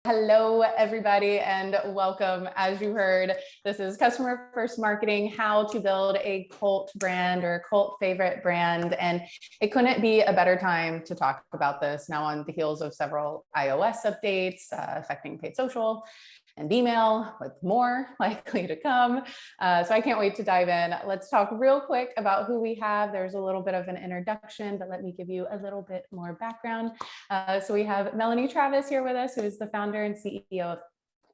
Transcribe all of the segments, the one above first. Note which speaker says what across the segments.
Speaker 1: Hello, everybody, and welcome. As you heard, this is Customer First Marketing, how to build a cult brand or a cult favorite brand. And it couldn't be a better time to talk about this now on the heels of several iOS updates affecting paid social and email, with more likely to come. So I can't wait to dive in. Let's talk real quick about who we have. There's a little bit of an introduction, but let me give you a little bit more background. So we have Melanie Travis here with us, who is the founder and CEO of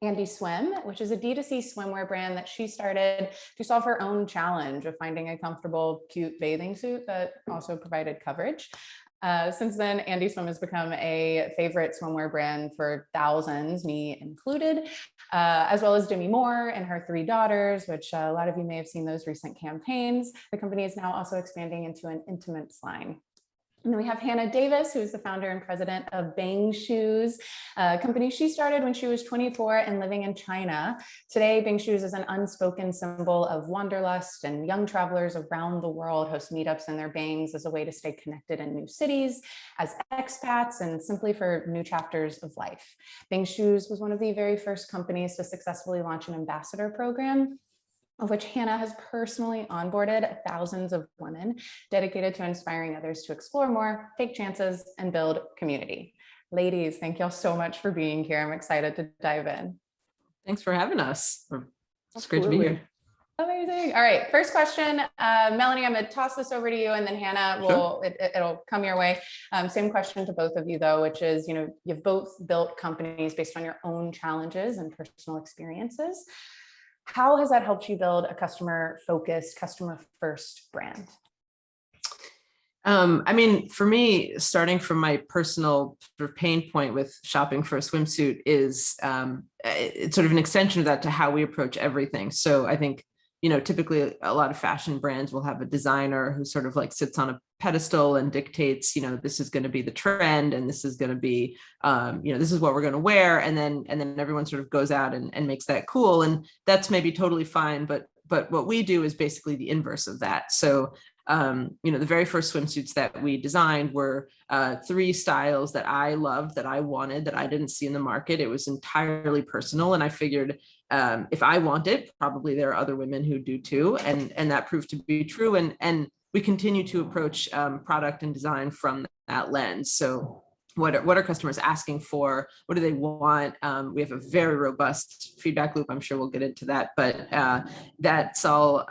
Speaker 1: Andy Swim, which is a D2C swimwear brand that she started to solve her own challenge of finding a comfortable, cute bathing suit that also provided coverage. Since then, Andy Swim has become a favorite swimwear brand for thousands, me included, as well as Demi Moore and her 3 daughters, which a lot of you may have seen those recent campaigns. The company is now also expanding into an intimates line. And then we have Hannah Davis, who is the founder and president of Bang Shoes, a company she started when she was 24 and living in China. Today, Bang Shoes is an unspoken symbol of wanderlust, and young travelers around the world host meetups in their bangs as a way to stay connected in new cities, as expats, and simply for new chapters of life. Bang Shoes was one of the very first companies to successfully launch an ambassador program, of which Hannah has personally onboarded thousands of women dedicated to inspiring others to explore more, take chances, and build community. Ladies, thank y'all so much for being here. I'm excited to dive in.
Speaker 2: Thanks for having us. It's great to be here.
Speaker 1: Amazing. All right, first question. Melanie, I'm going to toss this over to you, and then Hannah, it'll come your way. Same question to both of you, though, which is, you've both built companies based on your own challenges and personal experiences. How has that helped you build a customer-focused, customer-first brand?
Speaker 2: For me, starting from my personal sort of pain point with shopping for a swimsuit is it's sort of an extension of that to how we approach everything. So I think, typically a lot of fashion brands will have a designer who sort of like sits on a pedestal and dictates, this is going to be the trend, and this is going to be, this is what we're going to wear. And then everyone sort of goes out and makes that cool. And that's maybe totally fine. But what we do is basically the inverse of that. So, the very first swimsuits that we designed were 3 styles that I loved, that I wanted, that I didn't see in the market. It was entirely personal. And I figured if I want it, probably there are other women who do too. And that proved to be true. And we continue to approach product and design from that lens. So what are customers asking for? What do they want? We have a very robust feedback loop. I'm sure we'll get into that, but that's all,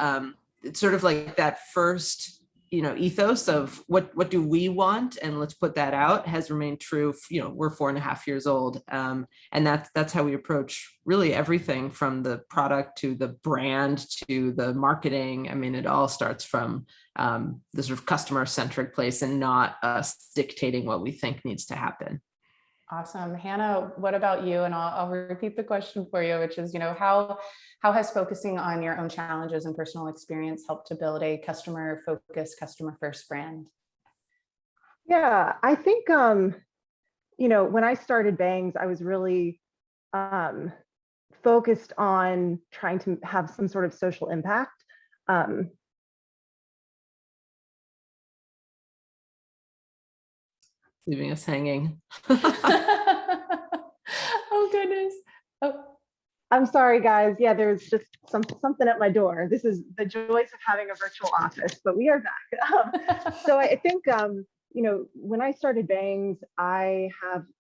Speaker 2: it's sort of like that first, ethos of what do we want, and let's put that out, has remained true. We're 4.5 years old, and that's how we approach really everything, from the product to the brand to the marketing. I mean, it all starts from the sort of customer-centric place, and not us dictating what we think needs to happen.
Speaker 1: Awesome. Hannah, what about you? And I'll repeat the question for you, which is, how has focusing on your own challenges and personal experience helped to build a customer-focused, customer-first brand?
Speaker 3: Yeah, I think, when I started Bangs, I was really focused on trying to have some sort of social impact.
Speaker 2: Leaving us hanging.
Speaker 1: Oh, goodness. Oh.
Speaker 3: I'm sorry, guys. Yeah, there's just something at my door. This is the joys of having a virtual office, but we are back. So I think, when I started Bangs, I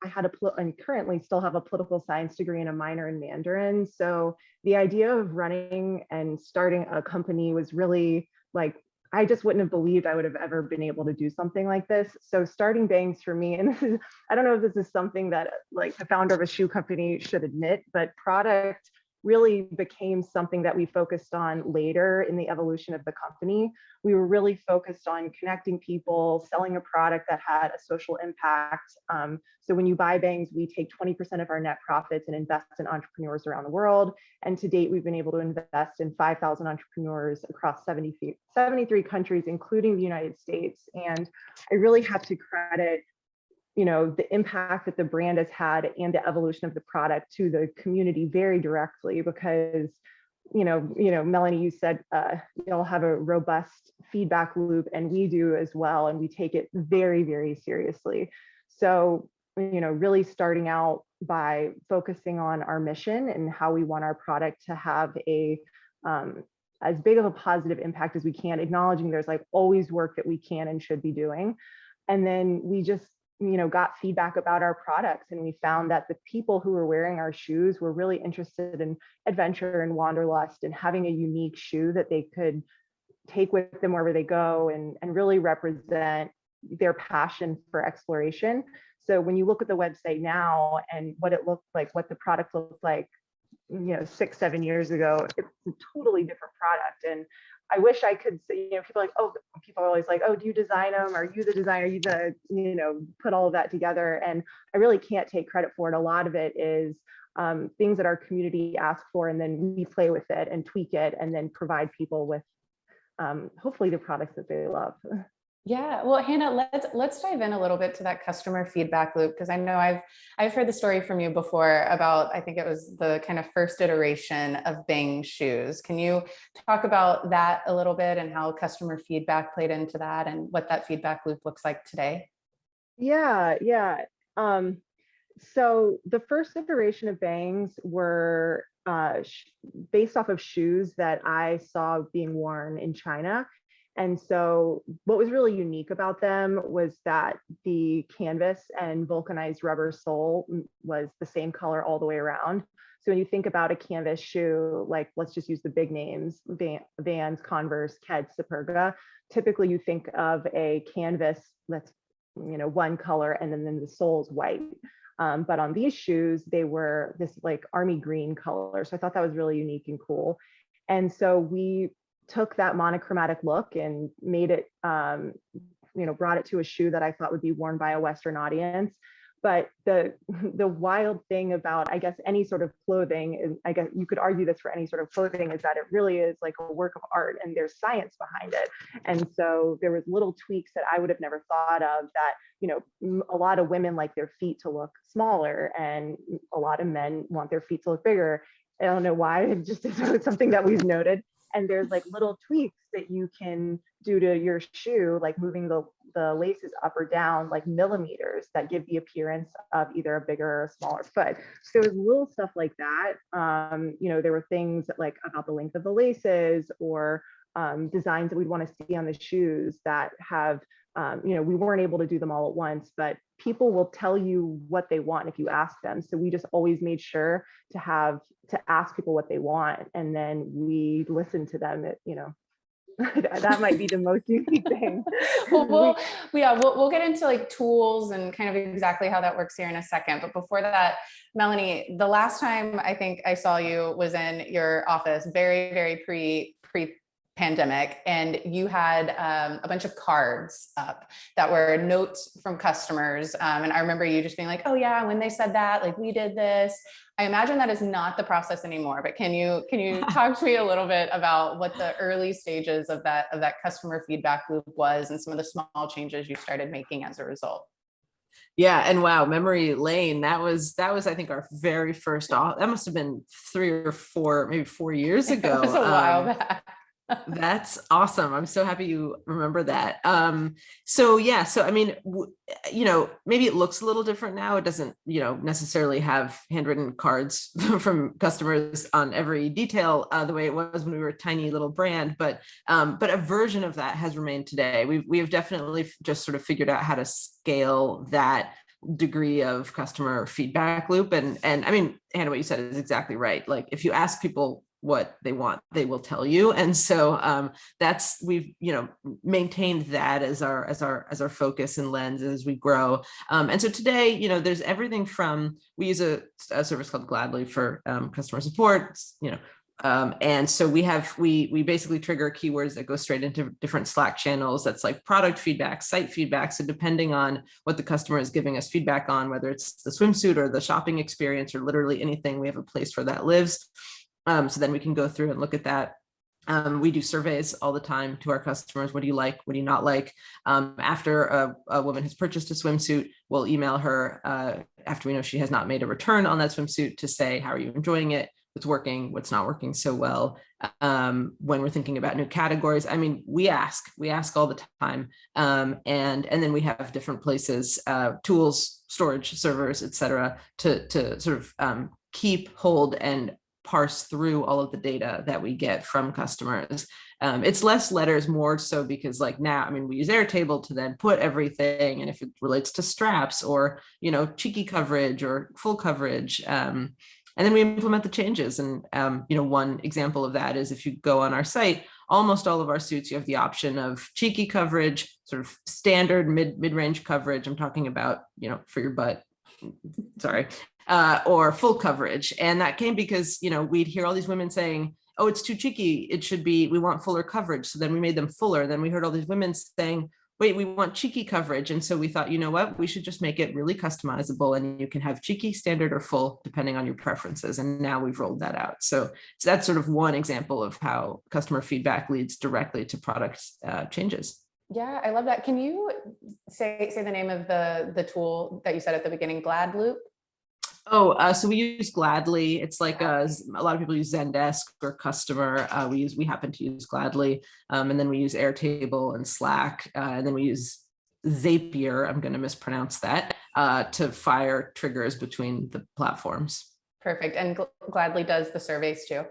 Speaker 3: had and currently still have a political science degree and a minor in Mandarin. So the idea of running and starting a company was really like, I just wouldn't have believed I would have ever been able to do something like this. So starting Bangs for me, and I don't know if this is something that like the founder of a shoe company should admit, but product really became something that we focused on later in the evolution of the company. We were really focused on connecting people, selling a product that had a social impact. So when you buy Bangs, we take 20% of our net profits and invest in entrepreneurs around the world. And to date, we've been able to invest in 5,000 entrepreneurs across 73 countries, including the United States. And I really have to credit the impact that the brand has had and the evolution of the product to the community very directly, because Melanie, you said you'll have a robust feedback loop, and we do as well, and we take it very, very seriously. So really starting out by focusing on our mission and how we want our product to have as big of a positive impact as we can, acknowledging there's like always work that we can and should be doing. And then we just, got feedback about our products, and we found that the people who were wearing our shoes were really interested in adventure and wanderlust and having a unique shoe that they could take with them wherever they go and really represent their passion for exploration. So when you look at the website now and what it looked like, what the product looked like, 6-7 years ago, it's a totally different product. And I wish I could say, people are always like, oh, do you design them? Are you the designer? Are you the, put all of that together? And I really can't take credit for it. A lot of it is things that our community asks for, and then we play with it and tweak it and then provide people with hopefully the products that they love.
Speaker 1: Yeah, well, Hannah, let's dive in a little bit to that customer feedback loop, because I know I've heard the story from you before about, I think it was the kind of first iteration of Bang shoes. Can you talk about that a little bit and how customer feedback played into that and what that feedback loop looks like today?
Speaker 3: Yeah. So the first iteration of Bangs were based off of shoes that I saw being worn in China. And so what was really unique about them was that the canvas and vulcanized rubber sole was the same color all the way around. So when you think about a canvas shoe, like let's just use the big names, Vans, Converse, Keds, Superga, typically you think of a canvas that's, one color and then the sole's white. But on these shoes, they were this like army green color. So I thought that was really unique and cool. And so we took that monochromatic look and made it, brought it to a shoe that I thought would be worn by a Western audience. But the wild thing about, I guess, any sort of clothing, and I guess you could argue this for any sort of clothing, is that it really is like a work of art and there's science behind it. And so there was little tweaks that I would have never thought of that, a lot of women like their feet to look smaller and a lot of men want their feet to look bigger. I don't know why, it just is something that we've noted. And there's like little tweaks that you can do to your shoe, like moving the laces up or down like millimeters that give the appearance of either a bigger or a smaller foot. So there was little stuff like that. There were things like about the length of the laces or designs that we'd want to see on the shoes that have, we weren't able to do them all at once, but people will tell you what they want if you ask them. So we just always made sure to ask people what they want, and then we listen to them. That might be the most unique thing.
Speaker 1: We'll get into like tools and kind of exactly how that works here in a second. But before that, Melanie, the last time I think I saw you was in your office, very, very pre-pandemic, and you had a bunch of cards up that were notes from customers. And I remember you just being like, oh yeah, when they said that, like we did this. I imagine that is not the process anymore, but can you talk to me a little bit about what the early stages of that customer feedback loop was and some of the small changes you started making as a result?
Speaker 2: Yeah, and wow, memory lane. That was I think our very first. That must have been 3 or 4, maybe 4 years ago.
Speaker 1: It was a while back.
Speaker 2: That's awesome. I'm so happy you remember that. So I mean, maybe it looks a little different now. It doesn't, necessarily have handwritten cards from customers on every detail the way it was when we were a tiny little brand. But a version of that has remained today. We have definitely just sort of figured out how to scale that degree of customer feedback loop. And I mean, Hannah, what you said is exactly right. Like if you ask people what they want, they will tell you. And so we've maintained that as our focus and lens as we grow. And so today, there's everything from, we use a service called Gladly for customer support, and so we basically trigger keywords that go straight into different Slack channels. That's like product feedback, site feedback. So depending on what the customer is giving us feedback on, whether it's the swimsuit or the shopping experience or literally anything, we have a place where that lives. So then we can go through and look at that. We do surveys all the time to our customers. What do you like? What do you not like? After a woman has purchased a swimsuit, we'll email her after we know she has not made a return on that swimsuit to say, how are you enjoying it? what's working, what's not working so well. When we're thinking about new categories, I mean, we ask all the time. And then we have different places, tools, storage, servers, et cetera, to sort of keep, hold, and parse through all of the data that we get from customers. It's less letters, more so because like now, I mean, we use Airtable to then put everything, and if it relates to straps or, you know, cheeky coverage or full coverage, and then we implement the changes. And, you know, one example of that is if you go on our site, almost all of our suits, you have the option of cheeky coverage, sort of standard mid-range coverage. I'm talking about, you know, for your butt, sorry, or full coverage. And that came because, you know, we'd hear all these women saying, oh, it's too cheeky, it should be, we want fuller coverage. So then we made them fuller. Then we heard all these women saying, wait, we want cheeky coverage. And so we thought, you know what, we should just make it really customizable, and you can have cheeky, standard, or full, depending on your preferences. And now we've rolled that out. So that's sort of one example of how customer feedback leads directly to product changes.
Speaker 1: Yeah, I love that. Can you say the name of the tool that you said at the beginning, Glad Loop?
Speaker 2: Oh, so we use Gladly. It's like a lot of people use Zendesk or Customer. We happen to use Gladly, and then we use Airtable and Slack, and then we use Zapier. I'm going to mispronounce that, to fire triggers between the platforms.
Speaker 1: Perfect. And Gladly does the surveys too.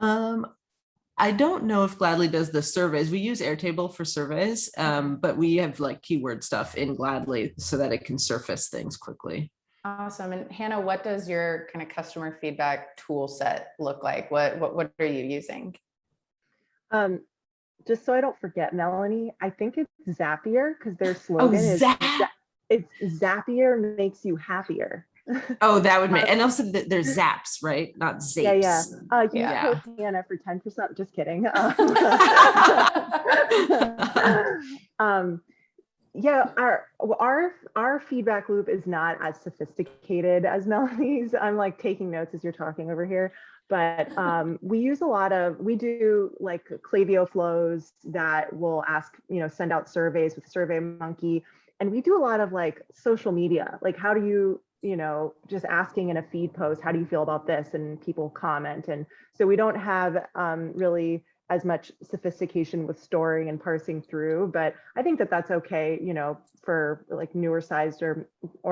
Speaker 2: I don't know if Gladly does the surveys. We use Airtable for surveys, but we have like keyword stuff in Gladly so that it can surface things quickly.
Speaker 1: Awesome. And Hannah, what does your kind of customer feedback tool set look like? What are you using?
Speaker 3: Just so I don't forget, Melanie, I think it's Zapier, because their slogan is it's Zapier makes you happier.
Speaker 2: Oh, that would make, and also there's Zaps, right? Not Zapes.
Speaker 3: Yeah. Code Hannah for 10%. Just kidding. Yeah, our feedback loop is not as sophisticated as Melanie's. I'm like taking notes as you're talking over here, but we do like Klaviyo flows that will ask, you know, send out surveys with SurveyMonkey, and we do a lot of like social media, like how do you, you know, just asking in a feed post, how do you feel about this, and people comment. And so we don't have really as much sophistication with storing and parsing through, but I think that that's okay, you know, for like newer sized or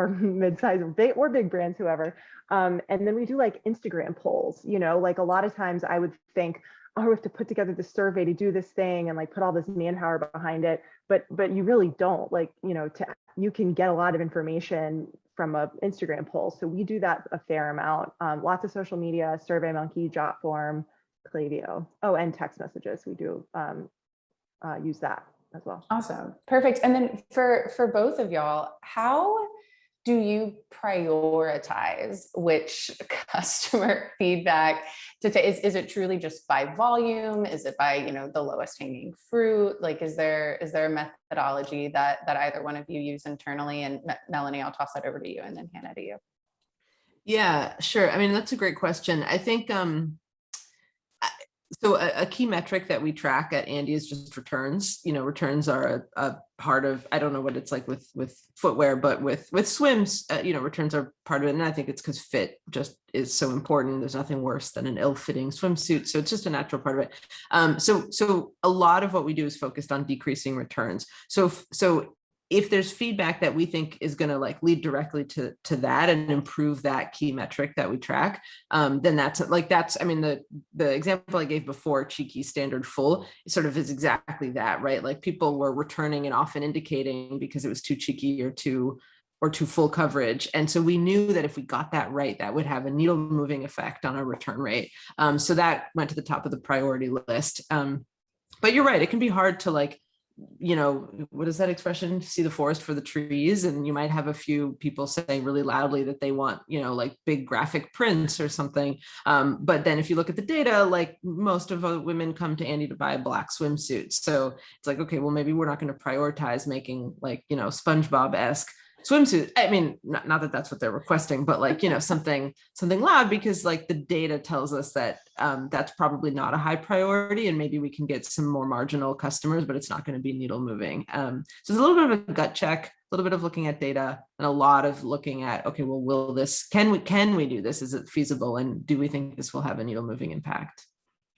Speaker 3: mid-sized or big brands, whoever. And then we do like Instagram polls, you know, like a lot of times I would think, oh, we have to put together this survey to do this thing and like put all this manpower behind it, but you really don't, like, you know, you can get a lot of information from a Instagram poll. So we do that a fair amount. Lots of social media, SurveyMonkey, Jotform, Klaviyo. Oh, and text messages. We do use that as well.
Speaker 1: Awesome. Perfect. And then for both of y'all, how do you prioritize which customer feedback to take? Is it truly just by volume? Is it by, you know, the lowest hanging fruit? Like, is there a methodology that either one of you use internally? And Melanie, I'll toss that over to you, and then Hannah to you.
Speaker 2: Yeah, sure. I mean, that's a great question. I think, so a key metric that we track at Andy is just returns. You know, returns are a part of, I don't know what it's like with footwear, but with swims, you know, returns are part of it. And I think it's because fit just is so important. There's nothing worse than an ill-fitting swimsuit. So it's just a natural part of it. So a lot of what we do is focused on decreasing returns. So if there's feedback that we think is going to like lead directly to that and improve that key metric that we track, then I mean, the example I gave before, cheeky, standard, full, sort of is exactly that, right? Like people were returning and often indicating because it was too cheeky or too full coverage. And so we knew that if we got that right, that would have a needle moving effect on our return rate. So that went to the top of the priority list. But you're right, it can be hard to like, you know, what is that expression? See the forest for the trees. And you might have a few people saying really loudly that they want, you know, like big graphic prints or something. But then if you look at the data, like most of the women come to Andy to buy a black swimsuit. So it's like, okay, well, maybe we're not going to prioritize making like, you know, SpongeBob-esque swimsuit. I mean, not that that's what they're requesting, but like, you know, something loud, because like the data tells us that that's probably not a high priority, and maybe we can get some more marginal customers, but it's not going to be needle moving. So it's a little bit of a gut check. little bit of looking at data, and a lot of looking at, okay, well, can we do this? Is it feasible? And do we think this will have a needle moving impact?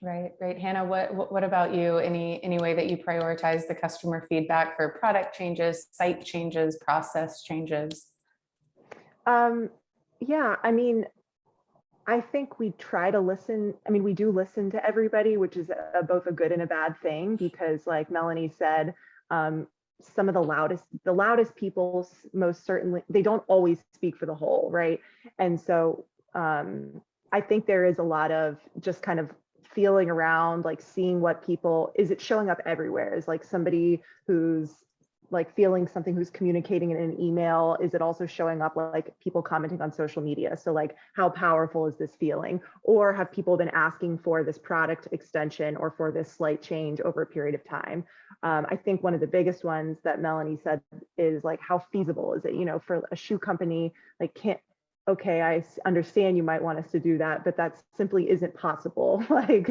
Speaker 1: Right. Hannah, what about you? Any way that you prioritize the customer feedback for product changes, site changes, process changes?
Speaker 3: Yeah, I mean, I think we try to listen. I mean, we do listen to everybody, which is both a good and a bad thing, because like Melanie said, some of the loudest people, most certainly, they don't always speak for the whole, right? And so I think there is a lot of just kind of feeling around, like seeing what people, is it showing up everywhere? Is like somebody who's like feeling something, who's communicating in an email, is it also showing up like people commenting on social media? So like, how powerful is this feeling? Or have people been asking for this product extension or for this slight change over a period of time? I think one of the biggest ones that Melanie said is like, how feasible is it? You know, for a shoe company, like okay, I understand you might want us to do that, but that simply isn't possible. Like,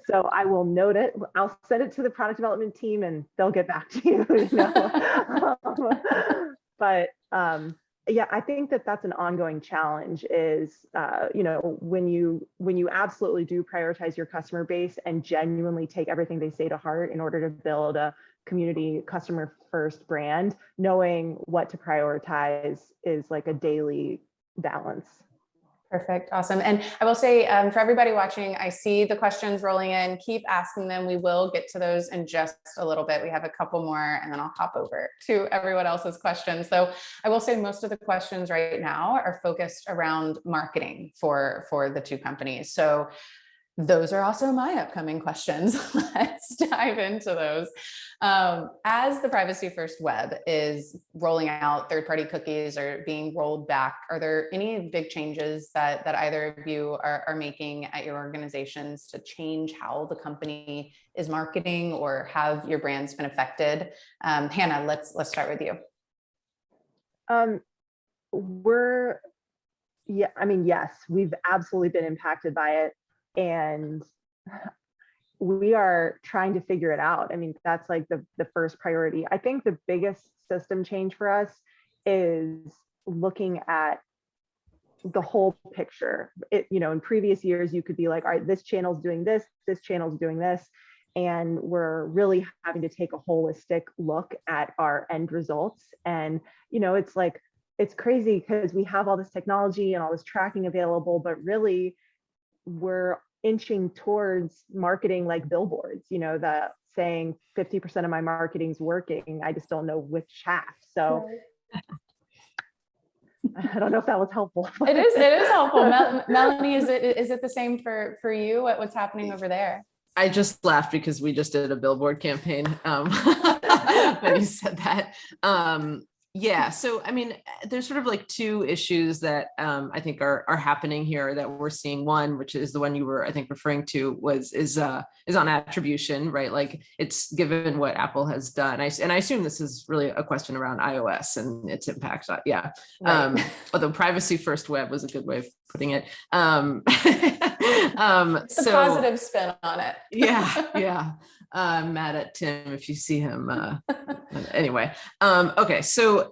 Speaker 3: so I will note it. I'll send it to the product development team and they'll get back to you, you know? Yeah, I think that that's an ongoing challenge is, you know, when you absolutely do prioritize your customer base and genuinely take everything they say to heart in order to build a community customer first brand, knowing what to prioritize is like a daily balance.
Speaker 1: Perfect. Awesome. And I will say for everybody watching, I see the questions rolling in. Keep asking them. We will get to those in just a little bit. We have a couple more and then I'll hop over to everyone else's questions. So I will say most of the questions right now are focused around marketing for the two companies. So those are also my upcoming questions. Let's dive into those. As the privacy first web is rolling out, third-party cookies are being rolled back. Are there any big changes that either of you are making at your organizations to change how the company is marketing, or have your brands been affected? Hannah, let's start with you.
Speaker 3: Yes, we've absolutely been impacted by it. And we are trying to figure it out. I mean, that's like the first priority. I think the biggest system change for us is looking at the whole picture. You know, in previous years, you could be like, all right, this channel's doing this channel's doing this. And we're really having to take a holistic look at our end results. And, you know, it's like, it's crazy because we have all this technology and all this tracking available, but really, we're inching towards marketing like billboards, you know, the saying 50% of my marketing's working. I just don't know which half. So I don't know if that was helpful.
Speaker 1: It is helpful. Melanie, is it the same for you? What's happening over there?
Speaker 2: I just laughed because we just did a billboard campaign when you said that. Yeah, so I mean, there's sort of like two issues that I think are happening here that we're seeing. One, which is the one you were, I think, referring to, is on attribution, right? Like, it's given what Apple has done. And I assume this is really a question around iOS and its impact. Yeah. Right. Although privacy first web was a good way of putting it.
Speaker 1: It's a positive spin on it.
Speaker 2: Yeah. Mad at Tim if you see him. Anyway, okay, so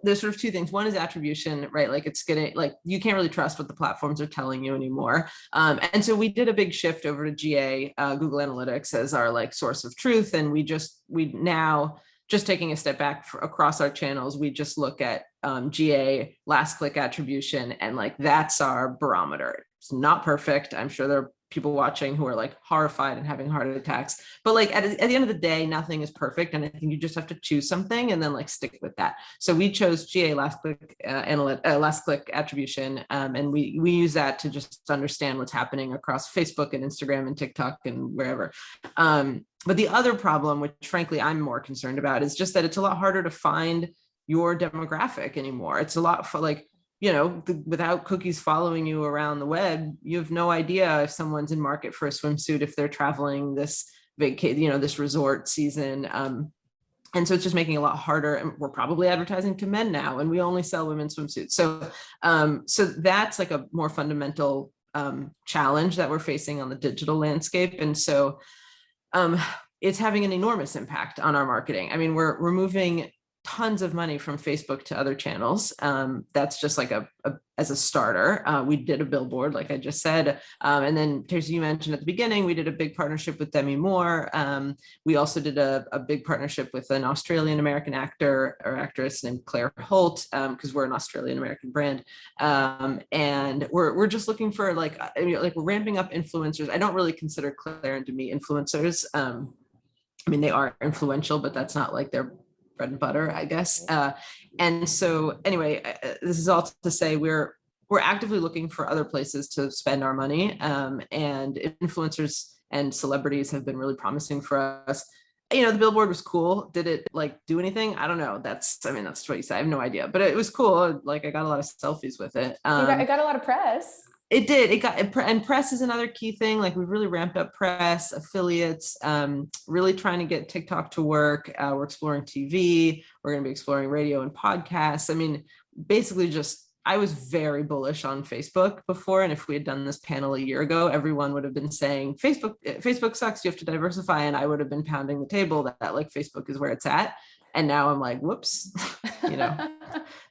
Speaker 2: there's sort of two things. One is attribution, right? Like, it's getting, like, you can't really trust what the platforms are telling you anymore. And so we did a big shift over to GA, Google Analytics, as our like source of truth. And we now, just taking a step back across our channels, we just look at GA last click attribution, and like, that's our barometer. It's not perfect. I'm sure there are people watching who are like horrified and having heart attacks, but like at the end of the day, nothing is perfect. And I think you just have to choose something and then like stick with that. So we chose GA last click attribution. And we use that to just understand what's happening across Facebook and Instagram and TikTok and wherever. But the other problem, which frankly I'm more concerned about, is just that it's a lot harder to find your demographic anymore. It's a lot for like, you know, without cookies following you around the web, you have no idea if someone's in market for a swimsuit, if they're traveling this vacation, you know, this resort season. And so it's just making it a lot harder. And we're probably advertising to men now, and we only sell women's swimsuits. So, so that's like a more fundamental challenge that we're facing on the digital landscape. And so it's having an enormous impact on our marketing. I mean, we're moving tons of money from Facebook to other channels. That's just like as a starter. We did a billboard, like I just said. And then Tracy, you mentioned at the beginning, we did a big partnership with Demi Moore. We also did a big partnership with an Australian American actor or actress named Claire Holt, because we're an Australian American brand. And we're just looking for like we're ramping up influencers. I don't really consider Claire and Demi influencers. I mean, they are influential, but that's not like their bread and butter, I guess. And so anyway, this is all to say we're actively looking for other places to spend our money. And influencers and celebrities have been really promising for us. You know, the billboard was cool. Did it like do anything? I don't know. That's what you say. I have no idea, but it was cool. Like I got a lot of selfies with it.
Speaker 1: It got a lot of press.
Speaker 2: It did. And press is another key thing. Like we've really ramped up press, affiliates, really trying to get TikTok to work. We're exploring TV. We're going to be exploring radio and podcasts. I mean, basically I was very bullish on Facebook before. And if we had done this panel a year ago, everyone would have been saying, Facebook sucks, you have to diversify. And I would have been pounding the table that like Facebook is where it's at. And now I'm like, whoops,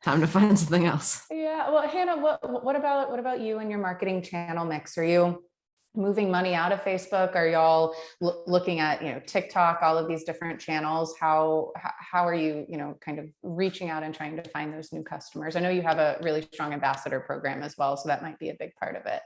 Speaker 2: time to find something else.
Speaker 1: Yeah. Well, Hannah, what about you and your marketing channel mix? Are you moving money out of Facebook? Are y'all looking at, TikTok, all of these different channels? How are you, kind of reaching out and trying to find those new customers? I know you have a really strong ambassador program as well, so that might be a big part of it.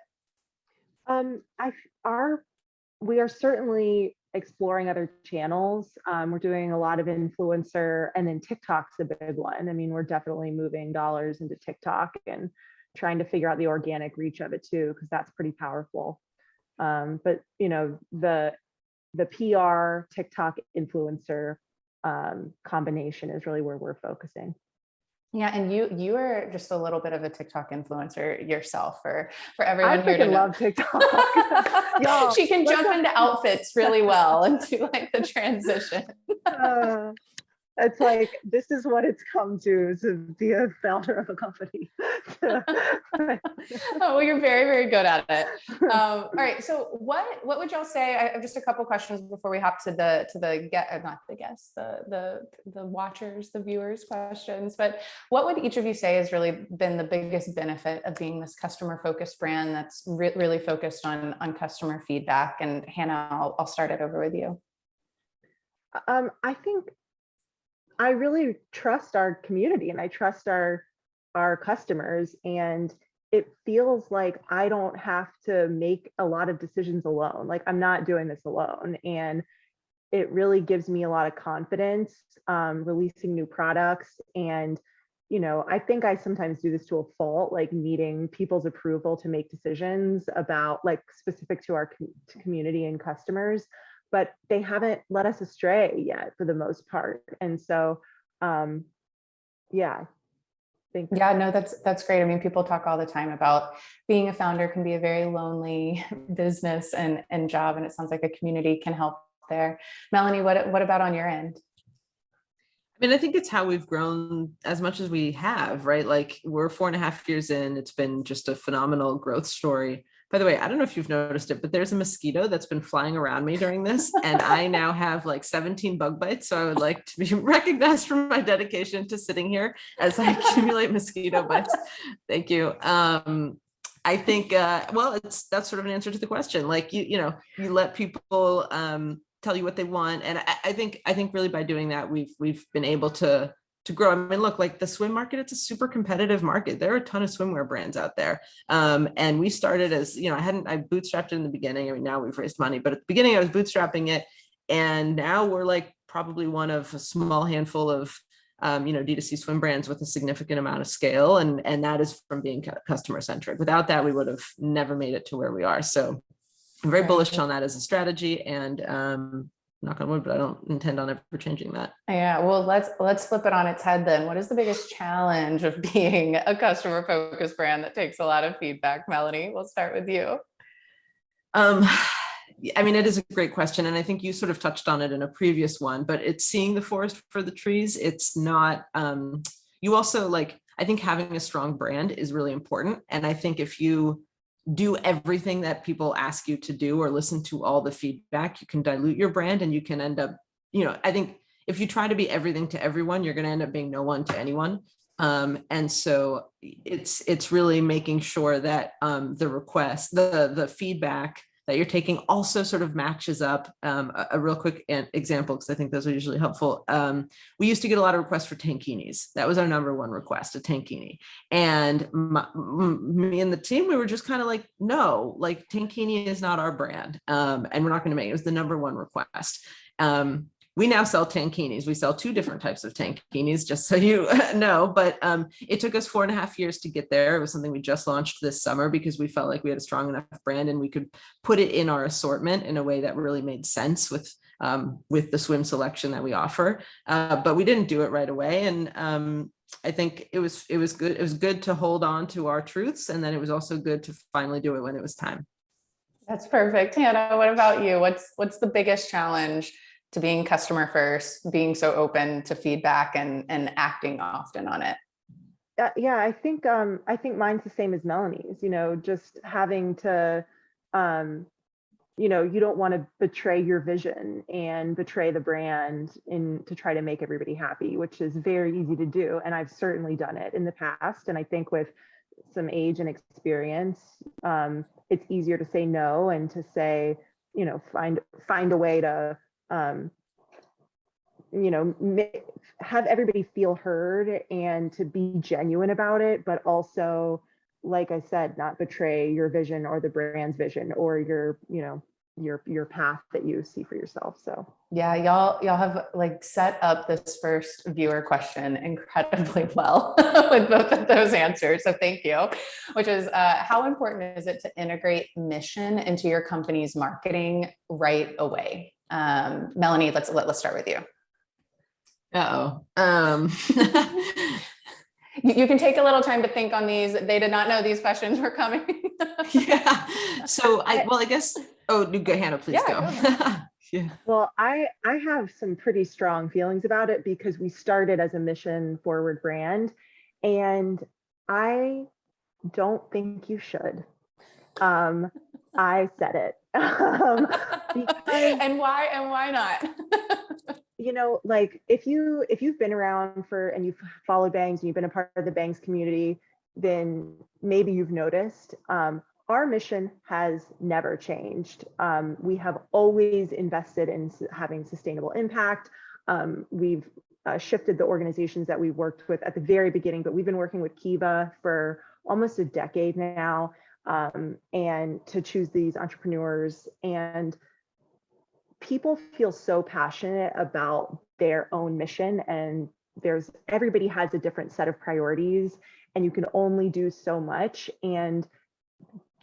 Speaker 3: We are certainly exploring other channels. We're doing a lot of influencer, and then TikTok's a big one. I mean, we're definitely moving dollars into TikTok and trying to figure out the organic reach of it too, because that's pretty powerful. But the PR TikTok influencer combination is really where we're focusing.
Speaker 1: Yeah, and you are just a little bit of a TikTok influencer yourself for everyone here to know.
Speaker 3: I love TikTok. Y'all,
Speaker 1: she can jump into outfits really well and do like the transition.
Speaker 3: It's like, this is what it's come to be a founder of a company.
Speaker 1: Oh, well, you're very, very good at it. All right. So what would y'all say? I have just a couple questions before we hop to the watchers, the viewers questions, but what would each of you say has really been the biggest benefit of being this customer focused brand that's really focused on customer feedback? And Hannah, I'll start it over with you.
Speaker 3: I think I really trust our community and I trust our customers, and it feels like I don't have to make a lot of decisions alone. Like I'm not doing this alone, and it really gives me a lot of confidence releasing new products. And I think I sometimes do this to a fault, like needing people's approval to make decisions about like specific to our community and customers, but they haven't led us astray yet for the most part. And so, yeah.
Speaker 1: Yeah, no, that's great. I mean, people talk all the time about being a founder can be a very lonely business and job. And it sounds like a community can help there. Melanie, what about on your end?
Speaker 2: I mean, I think it's how we've grown as much as we have, right? Like we're 4.5 years in, it's been just a phenomenal growth story. By the way, I don't know if you've noticed it, but there's a mosquito that's been flying around me during this, and I now have like 17 bug bites. So I would like to be recognized for my dedication to sitting here as I accumulate mosquito bites. Thank you. I think, that's sort of an answer to the question. Like, you let people tell you what they want. And I think really by doing that, we've been able to grow. I mean, look, like the swim market, it's a super competitive market. There are a ton of swimwear brands out there. And we started as, I bootstrapped it in the beginning. I mean, now we've raised money, but at the beginning I was bootstrapping it. And now we're like probably one of a small handful of, D2C swim brands with a significant amount of scale. And that is from being customer-centric. Without that, we would have never made it to where we are. So I'm very bullish on that as a strategy, and knock on wood, but I don't intend on ever changing that.
Speaker 1: Yeah, well, let's flip it on its head then. What is the biggest challenge of being a customer focused brand that takes a lot of feedback? Melanie, we'll start with you.
Speaker 2: I mean, it is a great question. And I think you sort of touched on it in a previous one, but it's seeing the forest for the trees. It's not, you also I think having a strong brand is really important. And I think if you do everything that people ask you to do or listen to all the feedback, you can dilute your brand and you can end up, I think if you try to be everything to everyone, you're going to end up being no one to anyone. And so it's really making sure that the request, the feedback that you're taking also sort of matches up. A real quick example, because I think those are usually helpful. We used to get a lot of requests for tankinis. That was our number one request, a tankini. And me and the team, we were just kind of like, no, like tankini is not our brand. And we're not going to make it. It was the number one request. We now sell tankinis. We sell two different types of tankinis, just so you know, but it took us 4.5 years to get there. It was something we just launched this summer because we felt like we had a strong enough brand and we could put it in our assortment in a way that really made sense with the swim selection that we offer. But we didn't do it right away. And I think it was good. It was good to hold on to our truths. And then it was also good to finally do it when it was time.
Speaker 1: That's perfect. Hannah, what about you? What's the biggest challenge to being customer first, being so open to feedback and acting often on it?
Speaker 3: Yeah, I think mine's the same as Melanie's, just having to, you don't want to betray your vision and betray the brand to try to make everybody happy, which is very easy to do. And I've certainly done it in the past. And I think with some age and experience, it's easier to say no and to say, find a way to, have everybody feel heard and to be genuine about it, but also, like I said, not betray your vision or the brand's vision or your path that you see for yourself. So
Speaker 1: yeah, y'all have like set up this first viewer question incredibly well with both of those answers. So thank you. Which is how important is it to integrate mission into your company's marketing right away? Melanie, let's start with you. You can take a little time to think on these. They did not know these questions were coming.
Speaker 2: Yeah. So I guess, go Hannah, please go. Yeah.
Speaker 3: Well, I have some pretty strong feelings about it because we started as a mission forward brand, and I don't think you should. I said it.
Speaker 1: And why not?
Speaker 3: Like if you've been around and you've followed Bangs and you've been a part of the Bangs community, then maybe you've noticed our mission has never changed. We have always invested in having sustainable impact. We've shifted the organizations that we worked with at the very beginning, but we've been working with Kiva for almost a decade now, and to choose these entrepreneurs. And people feel so passionate about their own mission, and everybody has a different set of priorities, and you can only do so much. And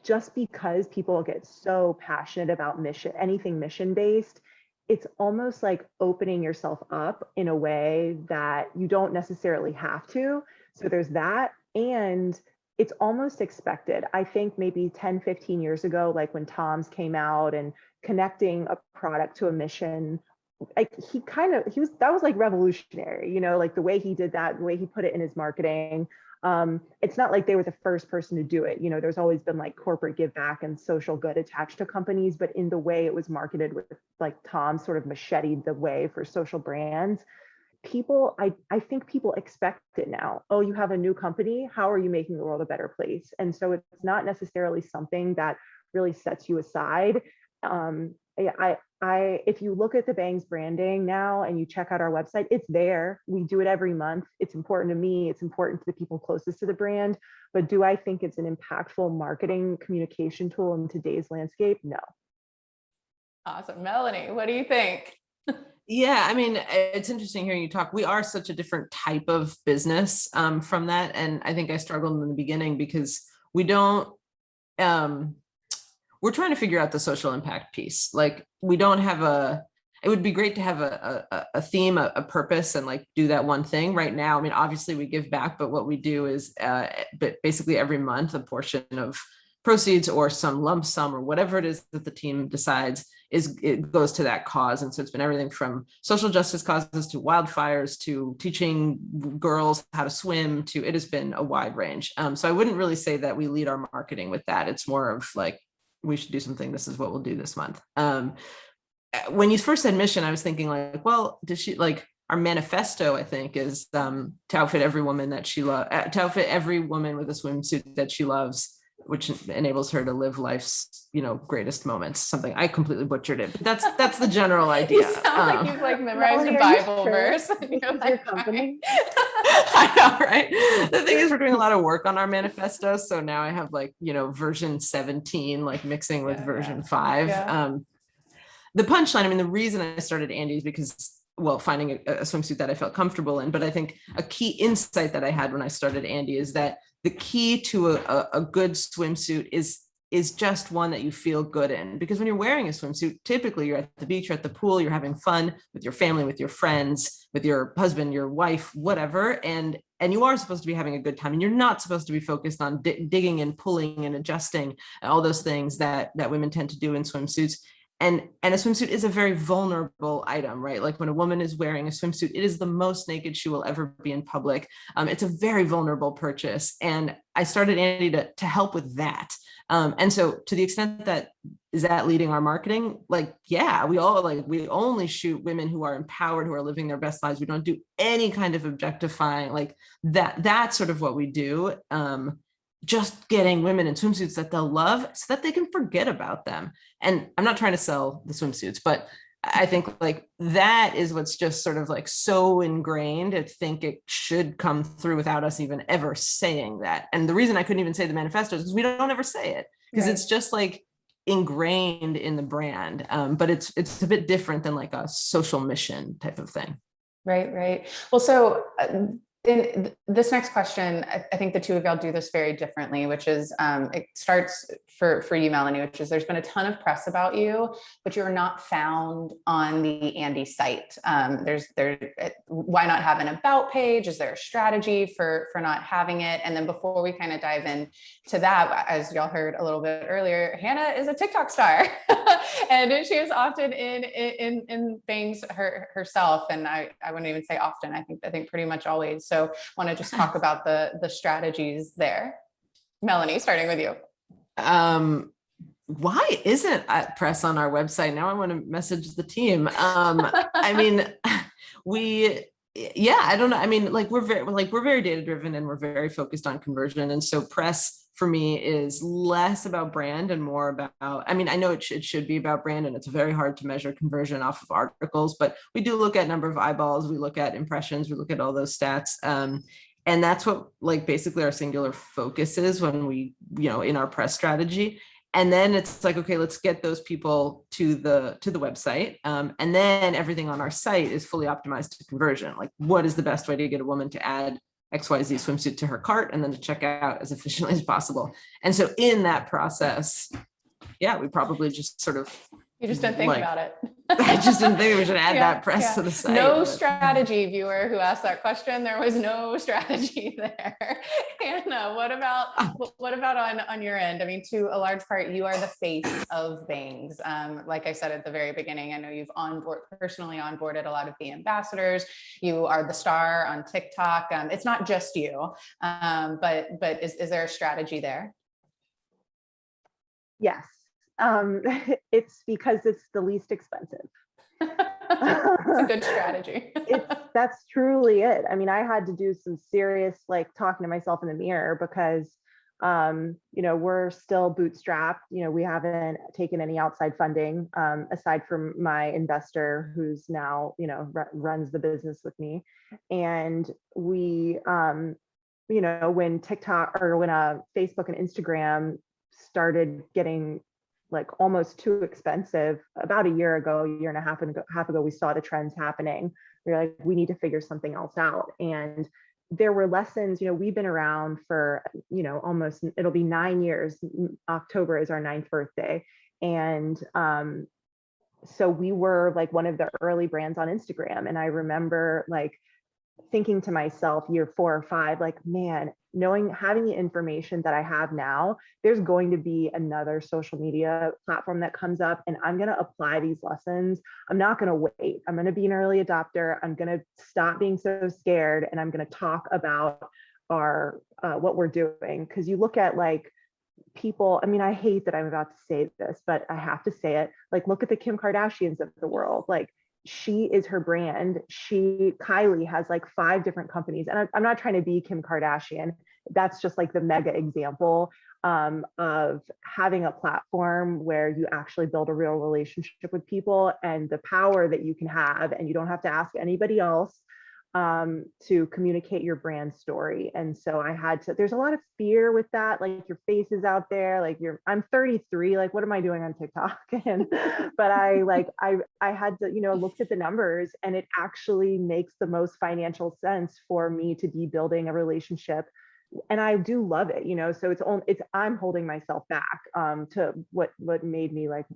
Speaker 3: just because people get so passionate about anything mission-based, it's almost like opening yourself up in a way that you don't necessarily have to. So there's that, and it's almost expected. I think maybe 10, 15 years ago, like when Tom's came out and connecting a product to a mission, like that was like revolutionary, like the way he did that, the way he put it in his marketing. It's not like they were the first person to do it. There's always been like corporate give back and social good attached to companies, but in the way it was marketed with like Tom sort of macheted the way for social brands. I think people expect it now. Oh, you have a new company. How are you making the world a better place? And so it's not necessarily something that really sets you aside. If you look at the Bangs branding now and you check out our website, it's there. We do it every month. It's important to me. It's important to the people closest to the brand. But do I think it's an impactful marketing communication tool in today's landscape? No.
Speaker 1: Awesome. Melanie, what do you think?
Speaker 2: Yeah, I mean, it's interesting hearing you talk. We are such a different type of business from that. And I think I struggled in the beginning because we don't, we're trying to figure out the social impact piece. Like we don't have it would be great to have a theme, a purpose, and like do that one thing right now. I mean, obviously we give back, but what we do is but basically every month, a portion of proceeds or some lump sum or whatever it is that the team decides it goes to that cause. And so it's been everything from social justice causes to wildfires to teaching girls how to swim to it has been a wide range. So I wouldn't really say that we lead our marketing with that. It's more of like, we should do something. This is what we'll do this month. When you first said mission, I was thinking like, well, does she like, our manifesto, I think, is to outfit every woman that she loves, to outfit every woman with a swimsuit that she loves, which enables her to live life's, greatest moments. Something I completely butchered it, but that's the general idea.
Speaker 1: You sound like you've like memorized
Speaker 3: Melanie,
Speaker 1: a Bible
Speaker 3: sure
Speaker 1: verse.
Speaker 3: this is your company?
Speaker 2: I know, right? The thing is, we're doing a lot of work on our manifesto, so now I have like version 17, like mixing with version 5.
Speaker 1: Yeah.
Speaker 2: The punchline, I mean, the reason I started Andy is because, well, finding a swimsuit that I felt comfortable in. But I think a key insight that I had when I started Andy is that the key to a good swimsuit is just one that you feel good in. Because when you're wearing a swimsuit, typically you're at the beach, you're at the pool, you're having fun with your family, with your friends, with your husband, your wife, whatever. And you are supposed to be having a good time, and you're not supposed to be focused on digging and pulling and adjusting and all those things that women tend to do in swimsuits. And a swimsuit is a very vulnerable item, right? Like when a woman is wearing a swimsuit, it is the most naked she will ever be in public. It's a very vulnerable purchase. And I started Andy to help with that. And so to the extent that is that leading our marketing, like, yeah, we only shoot women who are empowered, who are living their best lives. We don't do any kind of objectifying, like that's sort of what we do. Just getting women in swimsuits that they'll love so that they can forget about them. And I'm not trying to sell the swimsuits, but I think like that is what's just sort of like so ingrained. I think it should come through without us even ever saying that. And the reason I couldn't even say the manifesto is because we don't ever say it, because it's just like ingrained in the brand. But it's a bit different than like a social mission type of thing.
Speaker 1: Right. Well, so in this next question, I think the two of y'all do this very differently, which is it starts for you, Melanie, which is there's been a ton of press about you, but you're not found on the Andy site. Why not have an about page? Is there a strategy for not having it? And then before we kind of dive into that, as y'all heard a little bit earlier, Hannah is a TikTok star, and she is often in things herself. And I wouldn't even say often. I think pretty much always. So want to just talk about the strategies there. Melanie, starting with you.
Speaker 2: Why isn't press on our website? Now I want to message the team. I mean, I don't know. I mean, we're very data driven, and we're very focused on conversion. And so press for me is less about brand and more about, I mean, I know it should be about brand, and it's very hard to measure conversion off of articles, but we do look at number of eyeballs, we look at impressions, we look at all those stats. And that's what basically our singular focus is when we, in our press strategy. And then it's like, okay, let's get those people to the website. And then everything on our site is fully optimized to conversion. Like, what is the best way to get a woman to add XYZ swimsuit to her cart and then to check out as efficiently as possible? And so in that process, we probably just sort of,
Speaker 1: you just didn't think about it.
Speaker 2: I just didn't think we should add that press to the site.
Speaker 1: No strategy, viewer who asked that question. There was no strategy there. Hannah, what about on your end? I mean, to a large part, you are the face of Bangs. Like I said at the very beginning, I know you've personally onboarded a lot of the ambassadors. You are the star on TikTok. It's not just you, but is there a strategy there?
Speaker 3: Yes. It's because it's the least expensive.
Speaker 1: It's a good strategy.
Speaker 3: That's truly it. I mean, I had to do some serious talking to myself in the mirror because we're still bootstrapped. We haven't taken any outside funding aside from my investor who's now runs the business with me. And we when TikTok or when Facebook and Instagram started getting almost too expensive about a year and a half ago, we saw the trends happening. We were like, we need to figure something else out. And there were lessons, we've been around for, almost, it'll be 9 years. October is our 9th birthday. And so we were one of the early brands on Instagram. And I remember thinking to myself year 4 or 5, man, having the information that I have now, there's going to be another social media platform that comes up, and I'm going to apply these lessons. I'm not going to wait. I'm going to be an early adopter. I'm going to stop being so scared, and I'm going to talk about our what we're doing. Because you look at people, I mean, I hate that I'm about to say this, but I have to say it. Look at the Kim Kardashians of the world. she is her brand. Kylie has like 5 different companies. And I'm not trying to be Kim Kardashian. That's just like the mega example of having a platform where you actually build a real relationship with people, and the power that you can have, and you don't have to ask anybody else to communicate your brand story. And so there's a lot of fear with that. Like, your face is out there, like I'm 33, like, what am I doing on TikTok? But I had to, looked at the numbers, and it actually makes the most financial sense for me to be building a relationship. And I do love it, so I'm holding myself back to what made me like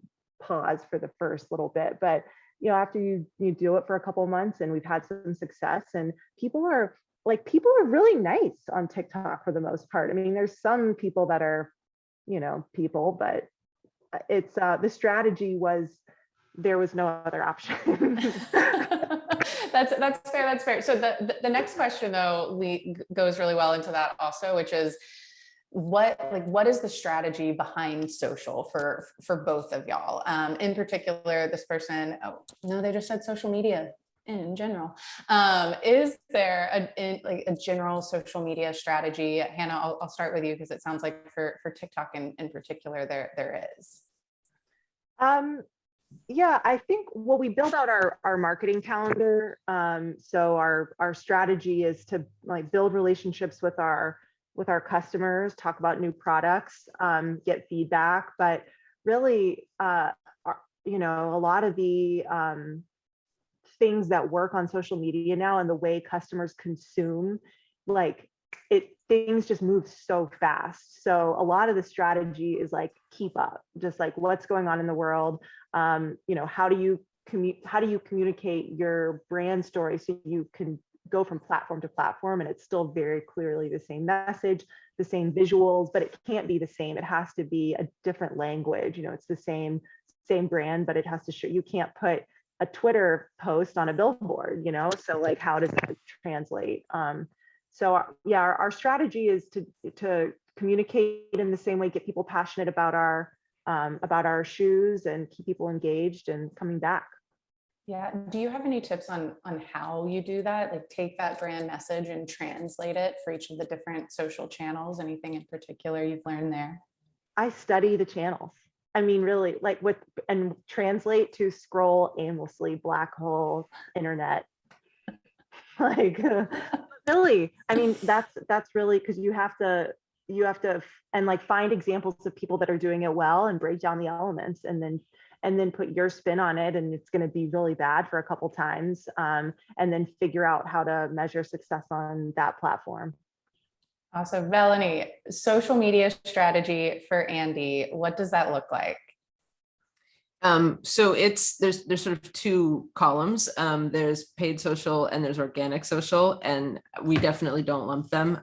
Speaker 3: pause for the first little bit. But after you do it for a couple of months, and we've had some success, and people are really nice on TikTok for the most part. I mean, there's some people that are, people, but it's the strategy was there was no other option.
Speaker 1: That's fair. So the next question though goes really well into that also, which is what is the strategy behind social for both of y'all? In particular, this person, they just said social media in general. Is there a general social media strategy? Hannah, I'll start with you, because it sounds like for TikTok in particular, there is.
Speaker 3: Yeah, I think we build out our marketing calendar. So our strategy is to like build relationships with our customers, talk about new products, get feedback. But really, a lot of the things that work on social media now, and the way customers consume, things just move so fast. So a lot of the strategy is like keep up, just like what's going on in the world. How do you communicate your brand story so you can go from platform to platform, and it's still very clearly the same message, the same visuals, but it can't be the same. It has to be a different language. It's the same brand, but it has to show. You can't put a Twitter post on a billboard, so like, how does that translate? So yeah, our strategy is to communicate in the same way, get people passionate about our shoes, and keep people engaged and coming back.
Speaker 1: Yeah. Do you have any tips on how you do that? Like, take that brand message and translate it for each of the different social channels? Anything in particular you've learned there?
Speaker 3: I study the channels. I mean, really, and translate to scroll aimlessly, black hole internet. Really, I mean, that's really, because you have to and like find examples of people that are doing it well, and break down the elements, and then put your spin on it. And it's going to be really bad for a couple times, and then figure out how to measure success on that platform.
Speaker 1: Awesome. Melanie, social media strategy for Andy, what does that look like?
Speaker 2: So there's sort of 2 columns. There's paid social and there's organic social, and we definitely don't lump them.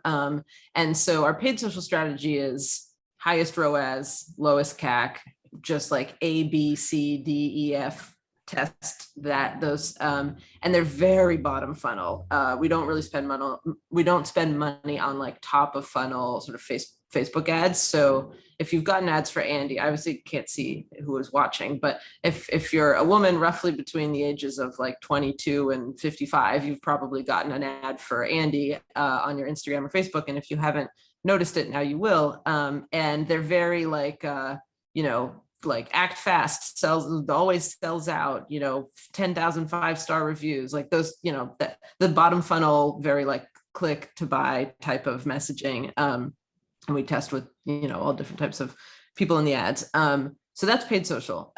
Speaker 2: And so our paid social strategy is highest ROAS, lowest CAC, just like A, B, C, D, E, F, test those, and they're very bottom funnel. We don't really spend money. We don't spend money on like top of funnel sort of Facebook ads. So if you've gotten ads for Andy, obviously can't see who is watching, but if you're a woman roughly between the ages of like 22 and 55, you've probably gotten an ad for Andy on your Instagram or Facebook. And if you haven't noticed it, now you will. And they're very like, like act fast, always sells out, 10,000 5-star reviews, like those, the bottom funnel, very like click to buy type of messaging. And we test with, all different types of people in the ads. So that's paid social.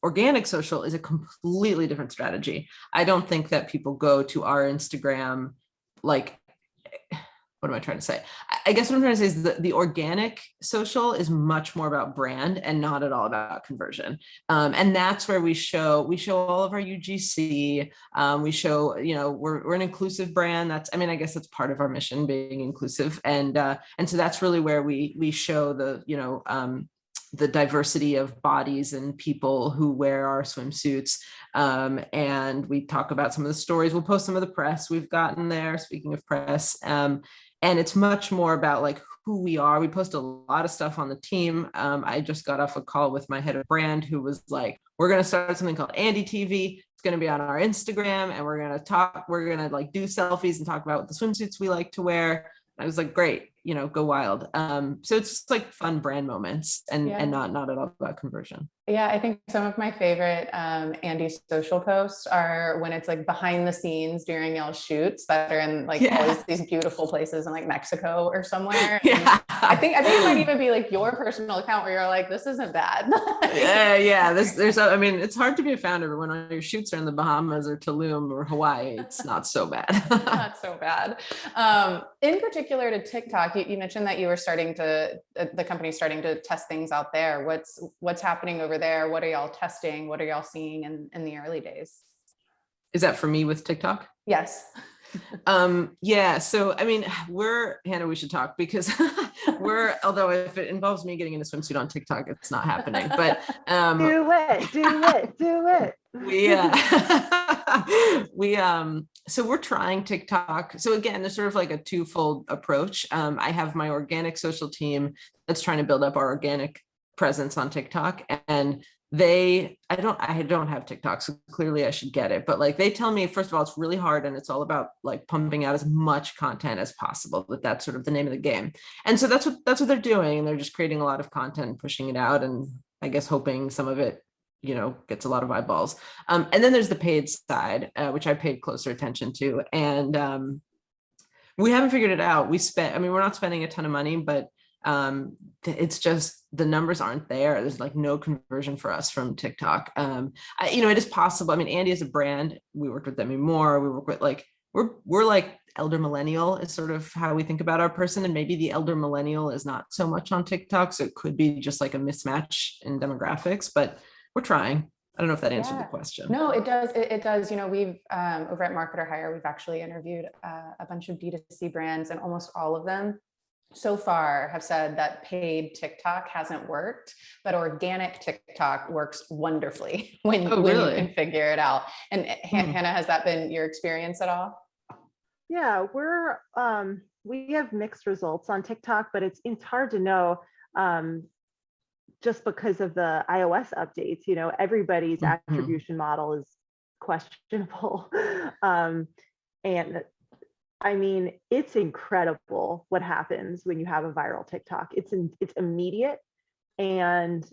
Speaker 2: Organic social is a completely different strategy. I don't think that people go to our Instagram, like, what am I trying to say? I guess what I'm trying to say is the organic social is much more about brand and not at all about conversion. And that's where we show all of our UGC. We show, we're an inclusive brand. I guess that's part of our mission, being inclusive. And so that's really where we show the diversity of bodies and people who wear our swimsuits. And we talk about some of the stories. We'll post some of the press we've gotten there, speaking of press. And it's much more about like who we are. We post a lot of stuff on the team. I just got off a call with my head of brand who was like, we're going to start something called Andy TV. It's going to be on our Instagram, and we're going to like do selfies and talk about the swimsuits we like to wear. I was like, great, go wild. So it's just like fun brand moments and not at all about conversion.
Speaker 1: Yeah, I think some of my favorite Andy social posts are when it's like behind the scenes during y'all shoots that are in like always these beautiful places in like Mexico or somewhere.
Speaker 2: Yeah.
Speaker 1: I think it might even be like your personal account where you're like, this isn't bad.
Speaker 2: Yeah. It's hard to be a founder, but when all your shoots are in the Bahamas or Tulum or Hawaii, it's not so bad.
Speaker 1: Not so bad. In particular to TikTok, you mentioned that you were the company's starting to test things out there. What's happening over there? What are y'all testing? What are y'all seeing in the early days?
Speaker 2: Is that for me with TikTok?
Speaker 1: Yes.
Speaker 2: Yeah. So, Hannah, we should talk because although if it involves me getting in a swimsuit on TikTok, it's not happening, but,
Speaker 3: do it.
Speaker 2: So we're trying TikTok. So again, there's sort of like a twofold approach. I have my organic social team that's trying to build up our organic presence on TikTok, and I don't have TikTok, so clearly I should get it. But like they tell me, first of all, it's really hard and it's all about like pumping out as much content as possible. That's sort of the name of the game. And so that's what they're doing. And they're just creating a lot of content and pushing it out. And I guess hoping some of it, gets a lot of eyeballs. And then there's the paid side, which I paid closer attention to. And we haven't figured it out. We're not spending a ton of money, but it's just the numbers aren't there. There's like no conversion for us from TikTok. It is possible. Andy is a brand. We worked with Demi Moore. We work with we're like elder millennial is sort of how we think about our person. And maybe the elder millennial is not so much on TikTok. So it could be just like a mismatch in demographics, but we're trying. I don't know if that answered the question.
Speaker 1: No, it does. It does. We've over at Marketer Hire, we've actually interviewed a bunch of D2C brands, and almost all of them so far have said that paid TikTok hasn't worked, but organic TikTok works wonderfully when you can figure it out. And Hannah, has that been your experience at all?
Speaker 3: Yeah, we have mixed results on TikTok, but it's hard to know just because of the iOS updates. Everybody's attribution model is questionable. And it's incredible what happens when you have a viral TikTok. It's immediate, and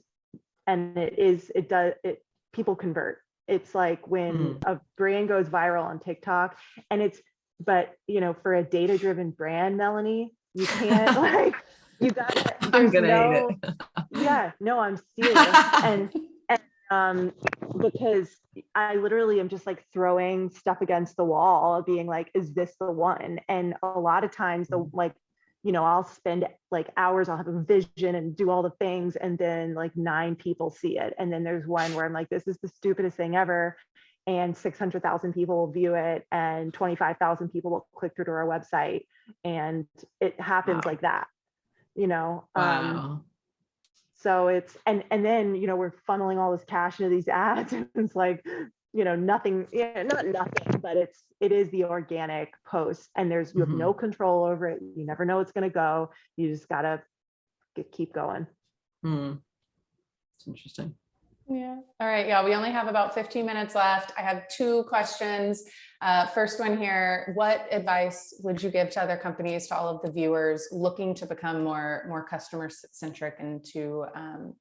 Speaker 3: people convert. It's like when a brand goes viral on TikTok, and but for a data-driven brand, Melanie, you can't you got.
Speaker 2: I'm gonna hate it.
Speaker 3: Yeah, no, I'm serious, and because I literally am just like throwing stuff against the wall, being like, is this the one? And a lot of times I'll spend like hours, I'll have a vision and do all the things, and then like 9 people see it. And then there's one where I'm like, this is the stupidest thing ever. And 600,000 people will view it, and 25,000 people will click through to our website. And it happens like that,
Speaker 2: Wow.
Speaker 3: So it's, and then, we're funneling all this cash into these ads, and it's like, nothing, not nothing, but it is the organic post, and you have no control over it. You never know it's going to go. You just got to keep going.
Speaker 2: It's interesting.
Speaker 1: Yeah. All right. Yeah. We only have about 15 minutes left. I have 2 questions. First one here, what advice would you give to other companies, to all of the viewers looking to become more customer-centric and to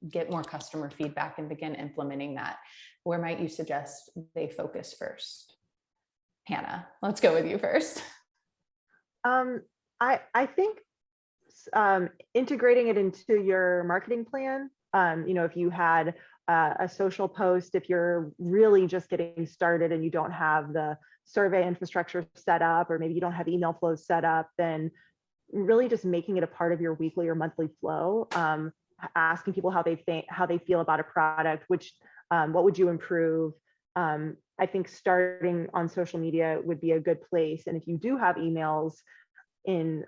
Speaker 1: get more customer feedback and begin implementing that? Where might you suggest they focus first? Hannah, let's go with you first.
Speaker 3: I think integrating it into your marketing plan. If you had a social post, if you're really just getting started and you don't have the survey infrastructure set up, or maybe you don't have email flows set up, then really just making it a part of your weekly or monthly flow, asking people how they feel about a product, what would you improve. I think starting on social media would be a good place. And if you do have emails in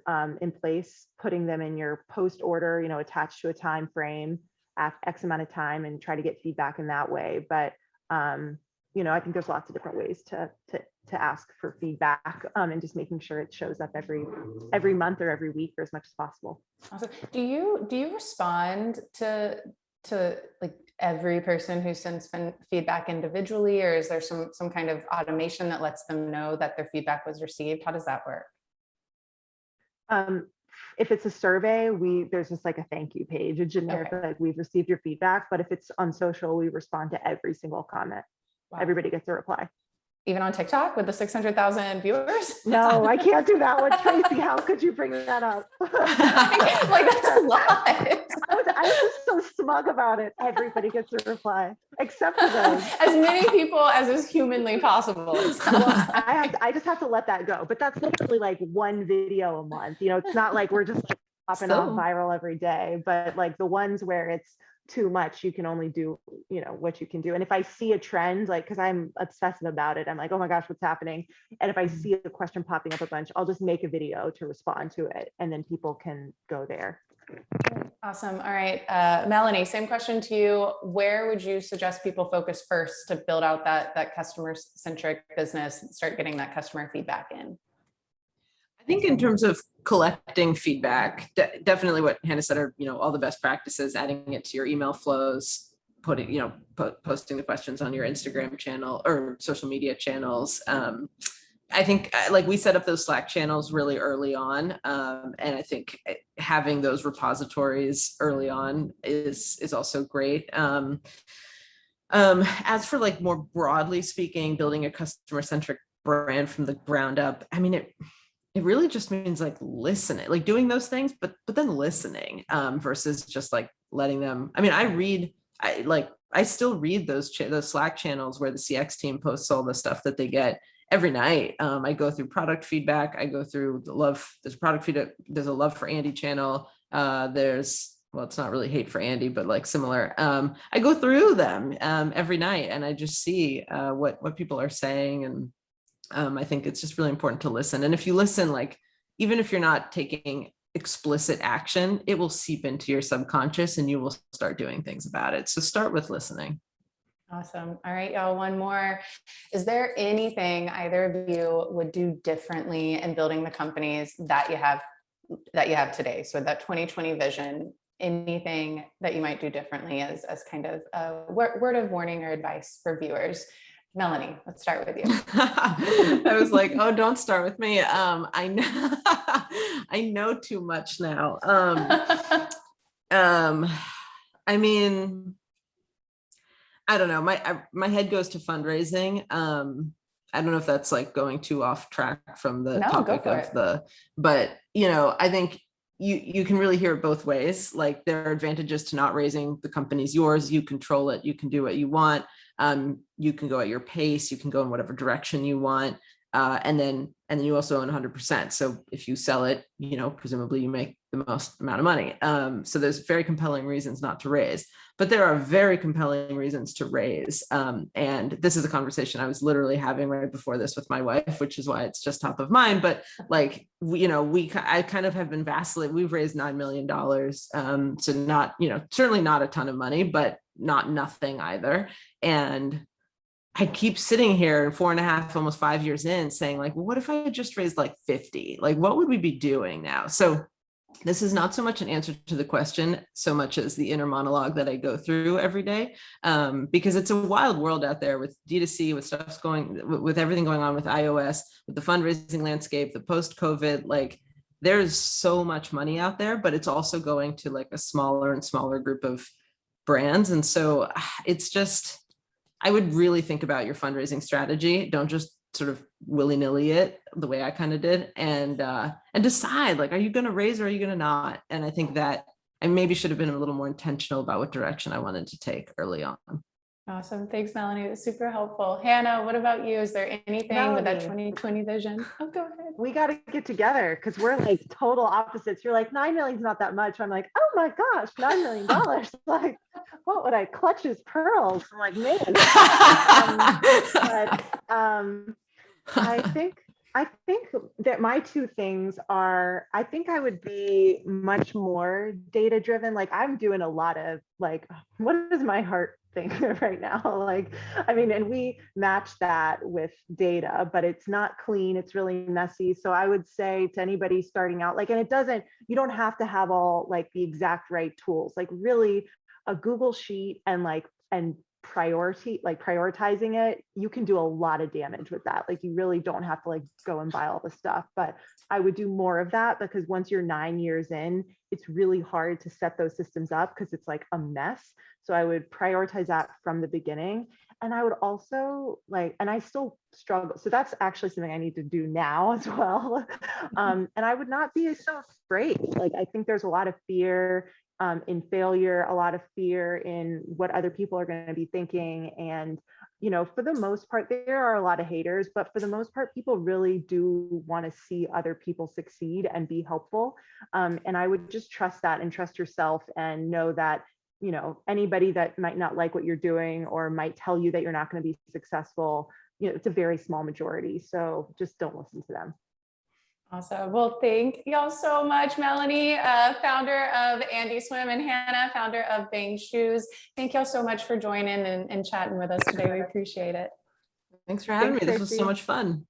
Speaker 3: place, putting them in your post order, attached to a time frame, X amount of time, and try to get feedback in that way. But I think there's lots of different ways to ask for feedback, and just making sure it shows up every month or every week or as much as possible.
Speaker 1: Awesome. Do you respond to like every person who sends feedback individually, or is there some kind of automation that lets them know that their feedback was received? How does that work?
Speaker 3: If it's a survey, there's just like a thank you page, a generic, like we've received your feedback. But if it's on social, we respond to every single comment. Wow. Everybody gets a reply.
Speaker 1: Even on TikTok with the 600,000 viewers?
Speaker 3: No, I can't do that one, Tracy. How could you bring that up?
Speaker 1: Like, that's a lot.
Speaker 3: I was just so smug about it. Everybody gets a reply, except for those.
Speaker 1: As many people as is humanly possible.
Speaker 3: Well, I just have to let that go. But that's literally like one video a month. You know, it's not like we're just like popping off viral every day. But like the ones where it's too much, you can only do, you know, what you can do. And if I see a trend, like, because I'm obsessive about it, I'm like, oh my gosh, what's happening? And if I see a question popping up a bunch, I'll just make a video to respond to it, and then people can go there.
Speaker 1: Awesome. All right, Melanie, same question to you. Where would you suggest people focus first to build out that customer-centric business and start getting that customer feedback in?
Speaker 2: I think in terms of collecting feedback, definitely what Hannah said are, you know, all the best practices, adding it to your email flows, putting, you know, posting the questions on your Instagram channel or social media channels. I think like we set up those Slack channels really early on. And I think having those repositories early on is also great. As for like more broadly speaking, building a customer-centric brand from the ground up, I mean, it really just means like listening, like doing those things, but then listening versus just like letting them. I mean, I still read those Slack channels where the CX team posts all the stuff that they get every night. I go through product feedback. I go through there's product feedback. There's a love for Andy channel. Well, it's not really hate for Andy, but like similar. I go through them every night, and I just see what people are saying, and I think it's just really important to listen. And if you listen, like, even if you're not taking explicit action, it will seep into your subconscious and you will start doing things about it. So start with listening.
Speaker 1: Awesome. All right, y'all, one more. Is there anything either of you would do differently in building the companies that you have today? So that 2020 vision, anything that you might do differently as kind of a word of warning or advice for viewers? Melanie, let's start with you.
Speaker 2: I was like, oh, don't start with me. I know too much now. I mean, I don't know. My head goes to fundraising. I don't know if that's like going too off track from the topic of but you know, I think you can really hear it both ways. Like, there are advantages to not raising. The company's yours. You control it. You can do what you want. You can go at your pace. You can go in whatever direction you want. And then you also own 100%. So if you sell it, you know, presumably you make the most amount of money. So there's very compelling reasons not to raise, but there are very compelling reasons to raise. And this is a conversation I was literally having right before this with my wife, which is why it's just top of mind. But like, I kind of have been vacillating. We've raised $9 million. So not, you know, certainly not a ton of money, but not nothing either. And I keep sitting here 4.5, almost 5 years in, saying like, well, what if I had just raised like 50? Like, what would we be doing now? So this is not so much an answer to the question, so much as the inner monologue that I go through every day, because it's a wild world out there with D2C, with everything going on with iOS, with the fundraising landscape, the post-COVID, like there's so much money out there, but it's also going to like a smaller and smaller group of brands. And so it's just, I would really think about your fundraising strategy. Don't just sort of willy-nilly it the way I kind of did, and decide, like, are you going to raise or are you going to not? And I think that I maybe should have been a little more intentional about what direction I wanted to take early on.
Speaker 1: Awesome. Thanks, Melanie. It was super helpful. Hannah, what about you? Is there anything with that 2020 vision? Oh, go ahead.
Speaker 3: We got to get together because we're like total opposites. You're like, 9 million's not that much. I'm like, oh my gosh, $9 million. Like, what would I clutch as pearls? I'm like, man. I think that my two things are, I think I would be much more data driven. Like, I'm doing a lot of like, what is my heart thing right now? Like, I mean, and we match that with data, but it's not clean. It's really messy. So I would say to anybody starting out, like, and you don't have to have all like the exact right tools. Like, really, a Google sheet and prioritizing it, you can do a lot of damage with that. Like you really don't have to like go and buy all the stuff, but I would do more of that, because once you're 9 years in, it's really hard to set those systems up because it's like a mess. So I would prioritize that from the beginning. And I would also and I still struggle. So that's actually something I need to do now as well. And I would not be so afraid. Like, I think there's a lot of fear in failure, a lot of fear in what other people are going to be thinking. And, for the most part, there are a lot of haters, but for the most part, people really do want to see other people succeed and be helpful. And I would just trust that and trust yourself and know that, anybody that might not like what you're doing or might tell you that you're not going to be successful, it's a very small majority. So just don't listen to them.
Speaker 1: Awesome. Well, thank y'all so much, Melanie, founder of Andy Swim, and Hannah, founder of Bang Shoes. Thank y'all so much for joining and chatting with us today. We appreciate it.
Speaker 2: Thanks for having me. This was so
Speaker 3: Tracy.
Speaker 2: much fun.